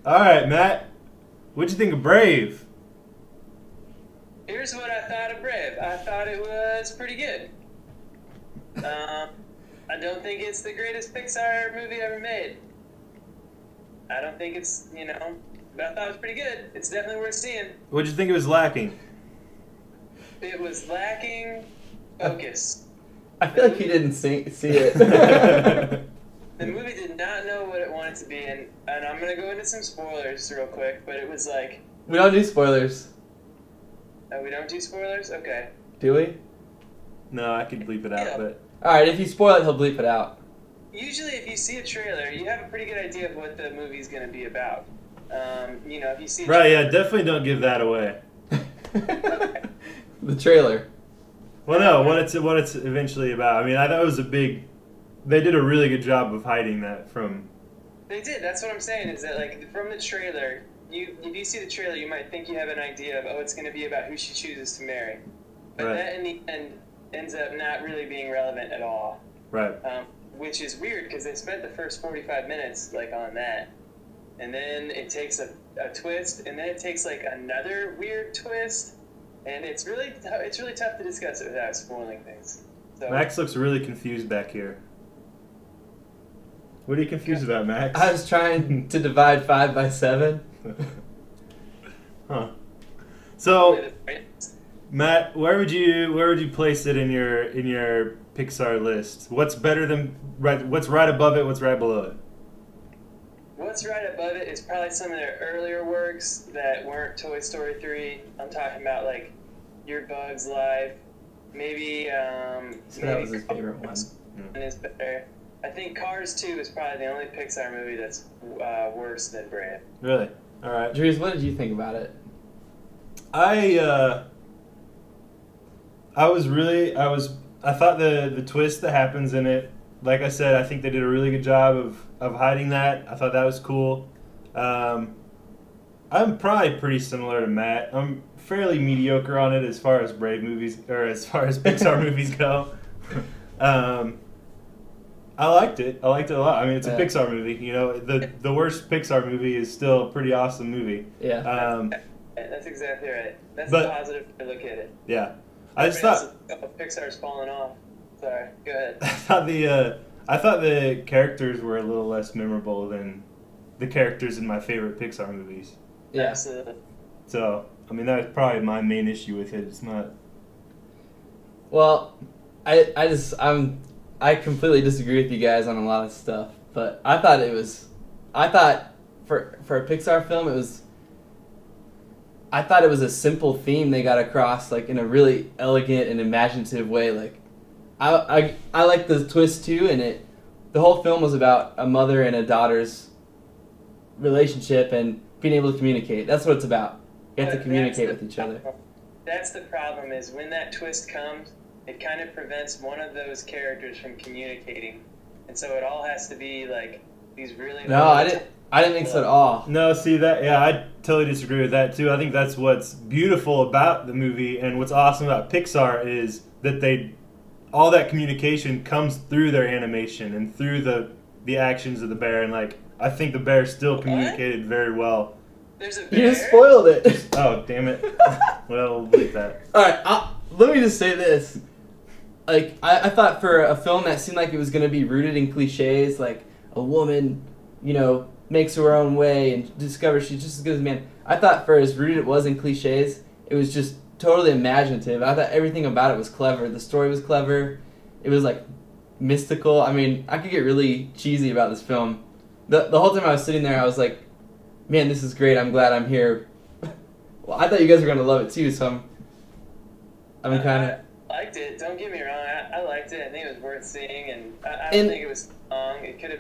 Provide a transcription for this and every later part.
All right, Matt. What'd you think of Brave? Here's what I thought of Brave. I thought it was pretty good. I don't think it's the greatest Pixar movie ever made. I don't think it's, but I thought it was pretty good. It's definitely worth seeing. What'd you think it was lacking? It was lacking focus. I feel like you didn't see it. The movie did not know what it wanted to be, and I'm going to go into some spoilers real quick, but it was like... We don't do spoilers. Oh, we don't do spoilers? Okay. Do we? No, I could bleep it out, Yeah. but... Alright, if you spoil it, he'll bleep it out. Usually if you see a trailer, you have a pretty good idea of what the movie's going to be about. If you see... Right, yeah, definitely don't give that away. The trailer. Well, no, what it's eventually about. I mean, I thought it was a big... They did a really good job of hiding that from... They did. That's what I'm saying, is that, like, from the trailer, if you see the trailer, you might think you have an idea of, it's going to be about who she chooses to marry. But Right. that, in the end, ends up not really being relevant at all. Right. Which is weird, because they spent the first 45 minutes, like, on that. And then it takes a twist, and then it takes, like, another weird twist. And it's really tough to discuss it without spoiling things. So, Max looks really confused back here. What are you confused about, Max? I was trying to divide 5 by 7. Huh. So, Matt, where would you place it in your Pixar list? What's better than what's right above it? What's right below it? What's right above it is probably some of their earlier works that weren't Toy Story 3. I'm talking about, like, Your Bug's Life. Maybe, So that was his favorite one. Is better. I think Cars 2 is probably the only Pixar movie that's worse than Brave. Really? All right. Drews, what did you think about it? I thought the twist that happens in it, like I said, I think they did a really good job of hiding that. I thought that was cool. I'm probably pretty similar to Matt. I'm fairly mediocre on it as far as Brave movies, or as far as Pixar movies go. I liked it. I liked it a lot. I mean, it's a Pixar movie. The worst Pixar movie is still a pretty awesome movie. Yeah. That's exactly right. That's But- a positive way to look at it. Yeah. I just thought Pixar's falling off. Sorry, go ahead. I thought the characters were a little less memorable than the characters in my favorite Pixar movies. Yeah. Absolutely. So, I mean, that was probably my main issue with it. It's not... Well, I completely disagree with you guys on a lot of stuff, but I thought for a Pixar film I thought it was a simple theme they got across, like, in a really elegant and imaginative way. Like, I like the twist too, and the whole film was about a mother and a daughter's relationship and being able to communicate. That's what it's about. You have to communicate with each other. That's the problem, is when that twist comes, it kind of prevents one of those characters from communicating. And so it all has to be, like, these really... No, I didn't think so at all. No, see that? Yeah, I totally disagree with that too. I think that's what's beautiful about the movie, and what's awesome about Pixar is that all that communication comes through their animation and through the actions of the bear. And, like, I think the bear still communicated very well. There's a bear? You just spoiled it. Oh, damn it! Well, leave that. All right, let me just say this. Like, I thought for a film that seemed like it was going to be rooted in cliches, like a woman, makes her own way and discovers she's just as good as a man. I thought for as rooted it was in cliches, it was just totally imaginative. I thought everything about it was clever. The story was clever. It was, like, mystical. I mean, I could get really cheesy about this film. The whole time I was sitting there, I was like, man, this is great. I'm glad I'm here. Well, I thought you guys were going to love it too, so I'm kind of... I liked it. Don't get me wrong. I liked it. I think it was worth seeing, and I don't think it was long. It could have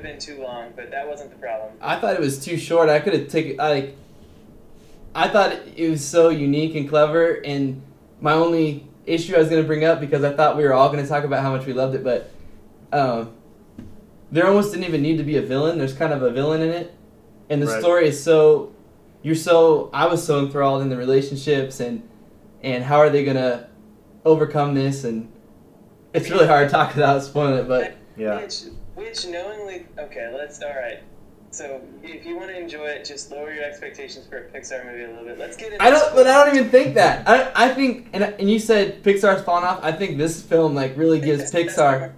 been too long, but that wasn't the problem. I thought it was too short. I could have taken... I thought it was so unique and clever, and my only issue I was going to bring up, because I thought we were all going to talk about how much we loved it, but there almost didn't even need to be a villain. There's kind of a villain in it, and the story is so... I was so enthralled in the relationships, and how are they going to overcome this, and it's really hard to talk without spoiling it, but... Yeah. Which knowingly... Okay, all right. So if you want to enjoy it, just lower your expectations for a Pixar movie a little bit. Let's get into. But I don't even think that. I think, and you said Pixar's fallen off. I think this film like really gives Pixar.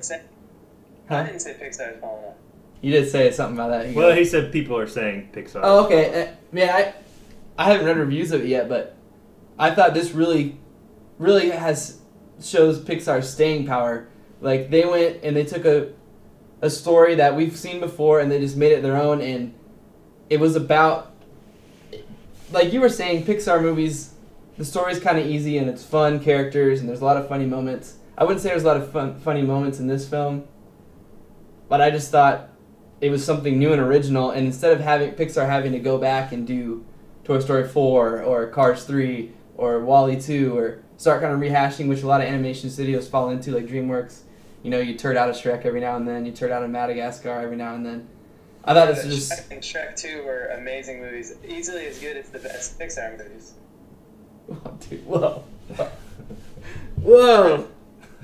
I didn't say Pixar's fallen off. You did say something about that. Well, he said people are saying Pixar. Oh, okay. Man, I haven't read reviews of it yet, but I thought this really shows Pixar's staying power. Like, they went and they took a story that we've seen before and they just made it their own, and it was about, like you were saying, Pixar movies, the story's kind of easy and it's fun characters and there's a lot of funny moments. I wouldn't say there's a lot of funny moments in this film, but I just thought it was something new and original, and instead of Pixar having to go back and do Toy Story 4 or Cars 3 or WALL-E 2 or start kind of rehashing, which a lot of animation studios fall into, like DreamWorks. You know, you turd out a Shrek every now and then, you turd out a Madagascar every now and then. I thought this was just... Shrek and Shrek 2 were amazing movies. Easily as good as the best Pixar movies. Oh, dude, whoa. Whoa!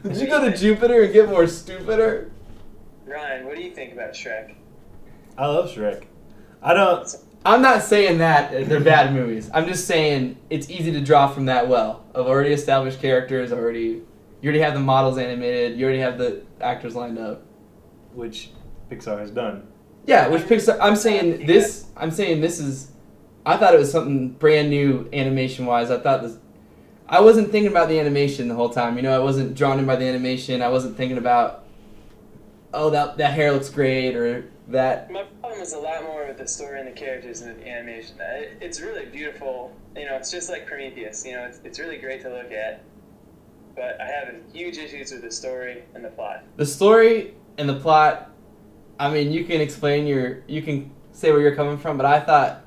Did you go to Jupiter and get more stupider? Ryan, what do you think about Shrek? I love Shrek. I'm not saying that they're bad movies. I'm just saying it's easy to draw from that well. Of already established characters, you already have the models animated, you already have the actors lined up. Which Pixar has done. Yeah, which Pixar, I'm saying this is, I thought it was something brand new animation-wise. I wasn't thinking about the animation the whole time. You know, I wasn't drawn in by the animation. I wasn't thinking about, oh, that hair looks great, or that. My problem was a lot more with the story and the characters than the animation. It's really beautiful. You know, it's just like Prometheus. You know, it's really great to look at. But I have huge issues with the story and the plot. The story and the plot, I mean, you can say where you're coming from, but I thought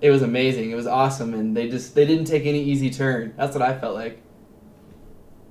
it was amazing. It was awesome, and they didn't take any easy turn. That's what I felt like.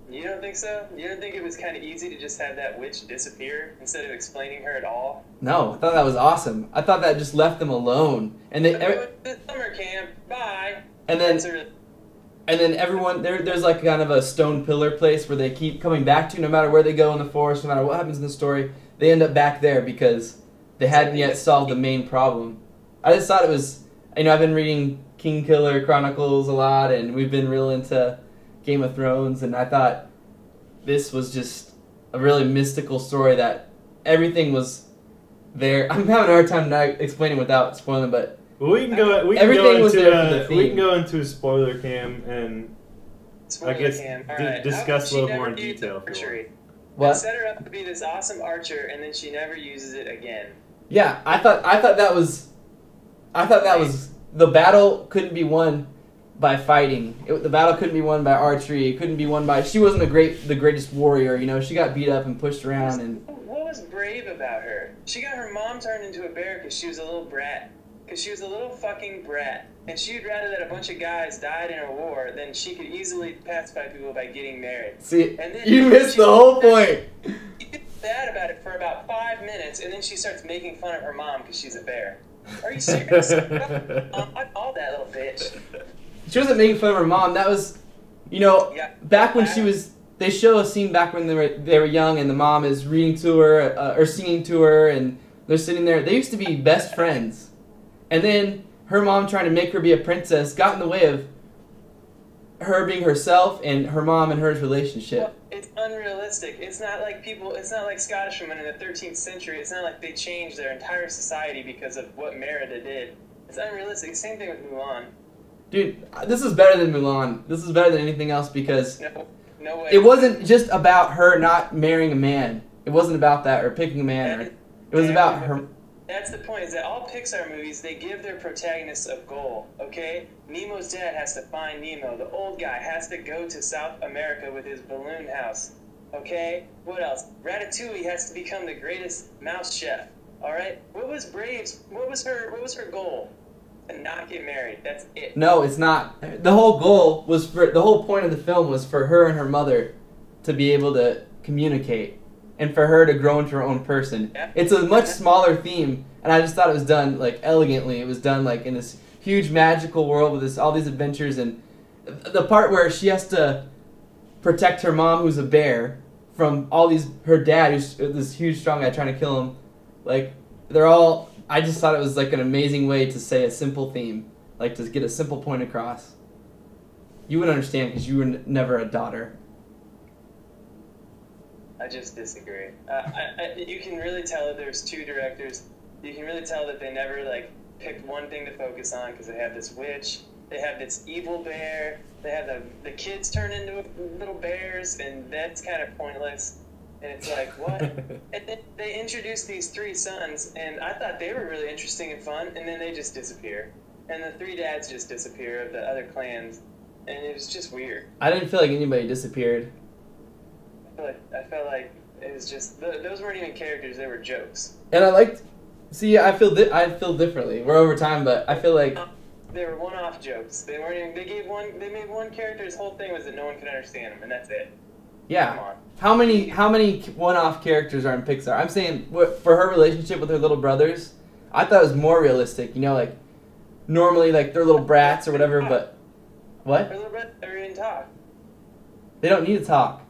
You don't think so? You don't think it was kind of easy to just have that witch disappear instead of explaining her at all? No, I thought that was awesome. I thought that just left them alone. And they the summer camp. Bye. And then everyone there's like kind of a stone pillar place where they keep coming back to, no matter where they go in the forest, no matter what happens in the story, they end up back there because they hadn't yet solved the main problem. I just thought it was, you know, I've been reading King Killer Chronicles a lot, and we've been real into Game of Thrones, and I thought this was just a really mystical story that everything was there. I'm having a hard time not explaining without spoiling, but we can go into a spoiler cam and I guess discuss a little more in detail. What? Set her up to be this awesome archer, and then she never uses it again. Yeah, I thought that was the battle couldn't be won by fighting. The battle couldn't be won by archery. It couldn't be won by. She wasn't the greatest warrior. You know, she got beat up and pushed around. And what was brave about her? She got her mom turned into a bear because she was a little brat. Because she was a little fucking brat, and she'd rather that a bunch of guys died in a war than she could easily pacify people by getting married. See, and then you missed the whole point. She gets bad about it for about 5 minutes, and then she starts making fun of her mom because she's a bear. Are you serious? I called that little bitch. She wasn't making fun of her mom. That was, you know, back when she was. They show a scene back when they were young, and the mom is reading to her or singing to her, and they're sitting there. They used to be best friends. And then her mom trying to make her be a princess got in the way of her being herself and her mom and her relationship. Well, it's unrealistic. It's not like Scottish women in the 13th century. It's not like they changed their entire society because of what Merida did. It's unrealistic. Same thing with Mulan. Dude, this is better than Mulan. This is better than anything else because no way. It wasn't just about her not marrying a man. It wasn't about that or picking a man. It was about her. That's the point, is that all Pixar movies, they give their protagonists a goal, okay? Nemo's dad has to find Nemo. The old guy has to go to South America with his balloon house, okay? What else? Ratatouille has to become the greatest mouse chef, all right? What was her goal? To not get married. That's it. No, it's not. The whole point of the film was for her and her mother to be able to communicate. And for her to grow into her own person. Yeah. It's a much smaller theme, and I just thought it was done like elegantly. It was done like in this huge magical world with all these adventures, and the part where she has to protect her mom, who's a bear, from her dad, who's this huge strong guy trying to kill him. Like they're all. I just thought it was like an amazing way to say a simple theme, like to get a simple point across. You wouldn't understand because you were never a daughter. I just disagree. You can really tell that there's two directors. You can really tell that they never like picked one thing to focus on because they have this witch, they have this evil bear, they have the kids turn into little bears, and that's kind of pointless. And it's like, what? And then they introduce these three sons, and I thought they were really interesting and fun, and then they just disappear. And the three dads just disappear of the other clans, and it was just weird. I didn't feel like anybody disappeared. I felt like it was just those weren't even characters; they were jokes. And I liked. See, I feel differently. We're over time, but I feel like They were one-off jokes. They weren't even. They made one character. His whole thing was that no one could understand him, and that's it. Come yeah. on. How many one-off characters are in Pixar? I'm saying for her relationship with her little brothers, I thought it was more realistic. You know, like normally like they're little brats or whatever, but what? Her little brother didn't talk. They don't need to talk.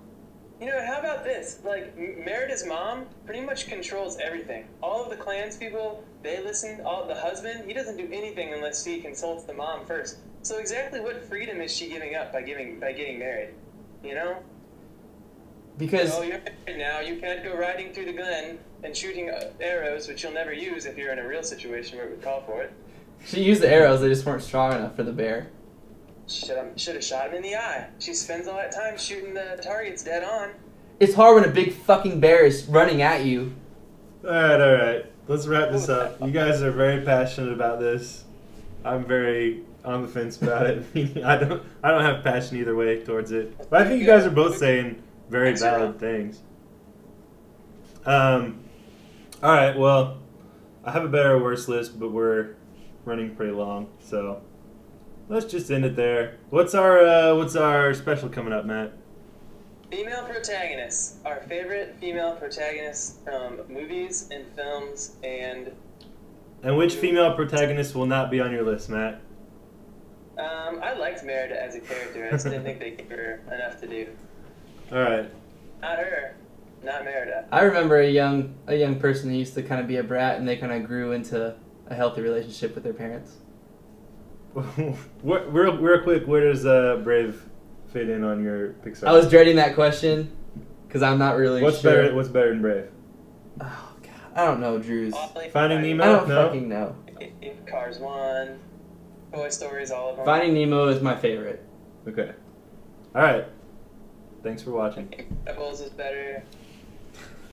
You know, how about this? Like, Merida's mom pretty much controls everything. All of the clans people, they listen. All the husband, he doesn't do anything unless he consults the mom first. So exactly what freedom is she giving up by getting married? You know? Because Oh, you're married now. You can't go riding through the glen and shooting arrows, which you'll never use if you're in a real situation where it would call for it. she used the arrows, they just weren't strong enough for the bear. Should have shot him in the eye. She spends all that time shooting the targets dead on. It's hard when a big fucking bear is running at you. All right. Let's wrap this up. You guys are very passionate about this. I'm very on the fence about it. I don't have passion either way towards it. But I think you guys are both saying very valid things. All right. Well, I have a better or worse list, but we're running pretty long, so let's just end it there. What's our special coming up, Matt? Female protagonists. Our favorite female protagonists from movies and films and... And which female protagonist will not be on your list, Matt? I liked Merida as a character. I just didn't think they gave her enough to do. All right. Not her. Not Merida. I remember a young person who used to kind of be a brat, and they kind of grew into a healthy relationship with their parents. Real quick, where does Brave fit in on your Pixar? I was dreading that question because I'm not really What's sure. What's better than Brave? Oh God, I don't know, Drews. Finding Nemo? I don't No? fucking know. Cars 1. Toy Stories, all of them. Finding Nemo is my favorite. Okay. All right. Thanks for watching. Pebbles is better.